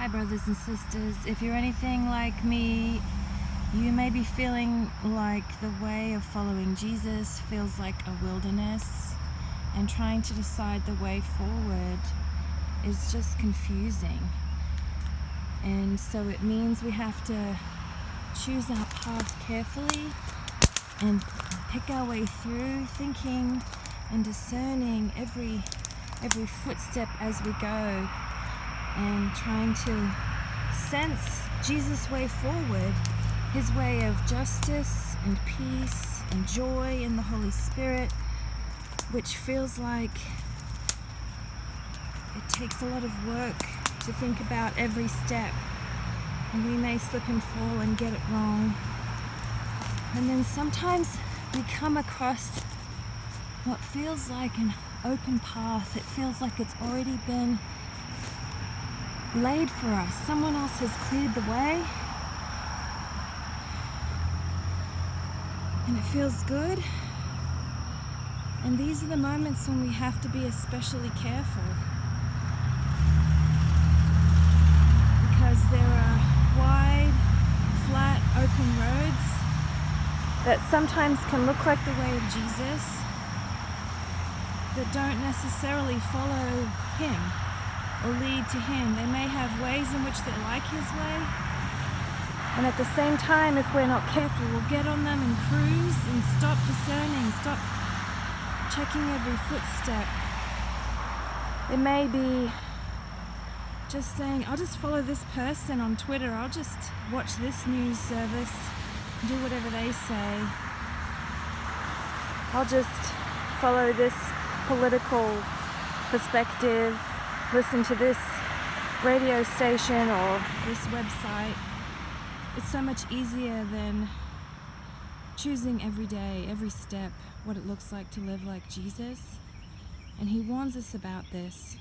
Hi brothers and sisters, if you're anything like me, you may be feeling like the way of following Jesus feels like a wilderness, and trying to decide the way forward is just confusing. And so it means we have to choose our path carefully and pick our way through, thinking and discerning every footstep as we go, and trying to sense Jesus' way forward, his way of justice and peace and joy in the Holy Spirit, which feels like it takes a lot of work to think about every step, and we may slip and fall and get it wrong. And then sometimes we come across what feels like an open path. It feels like it's already been laid for us. Someone else has cleared the way, and it feels good. And these are the moments when we have to be especially careful, because there are wide, flat, open roads that sometimes can look like the way of Jesus, that don't necessarily follow him or lead to him. They may have ways in which they're like his way, and at the same time, if we're not careful, we'll get on them and cruise and stop discerning, stop checking every footstep. It may be just saying, I'll just follow this person on Twitter, I'll just watch this news service, do whatever they say, I'll just follow this political perspective, listen to this radio station or this website. It's so much easier than choosing every day, every step, what it looks like to live like Jesus. And he warns us about this.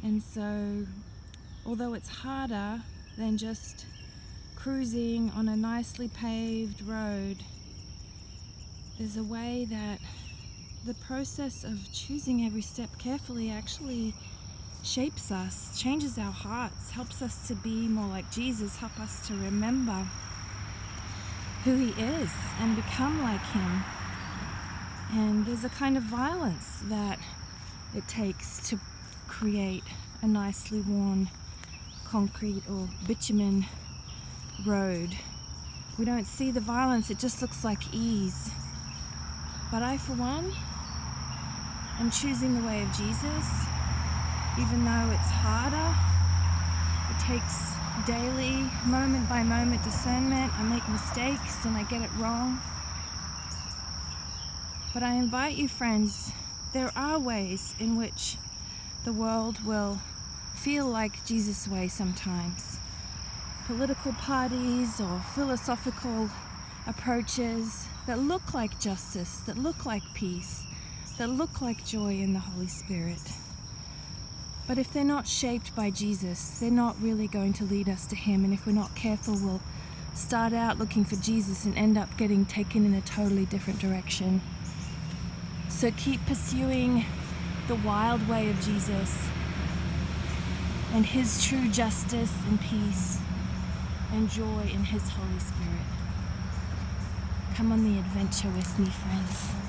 And so, although it's harder than just cruising on a nicely paved road, there's a way that the process of choosing every step carefully actually shapes us, changes our hearts, helps us to be more like Jesus, help us to remember who he is and become like him. And there's a kind of violence that it takes to create a nicely worn concrete or bitumen road. We don't see the violence, it just looks like ease. But I, for one, am choosing the way of Jesus, even though it's harder. It takes daily, moment by moment discernment. I make mistakes and I get it wrong. But I invite you, friends, there are ways in which the world will feel like Jesus' way sometimes. Political parties or philosophical approaches that look like justice, that look like peace, that look like joy in the Holy Spirit. But if they're not shaped by Jesus, they're not really going to lead us to him. And if we're not careful, we'll start out looking for Jesus and end up getting taken in a totally different direction. So keep pursuing the wild way of Jesus and his true justice and peace and joy in his Holy Spirit. Come on the adventure with me, friends.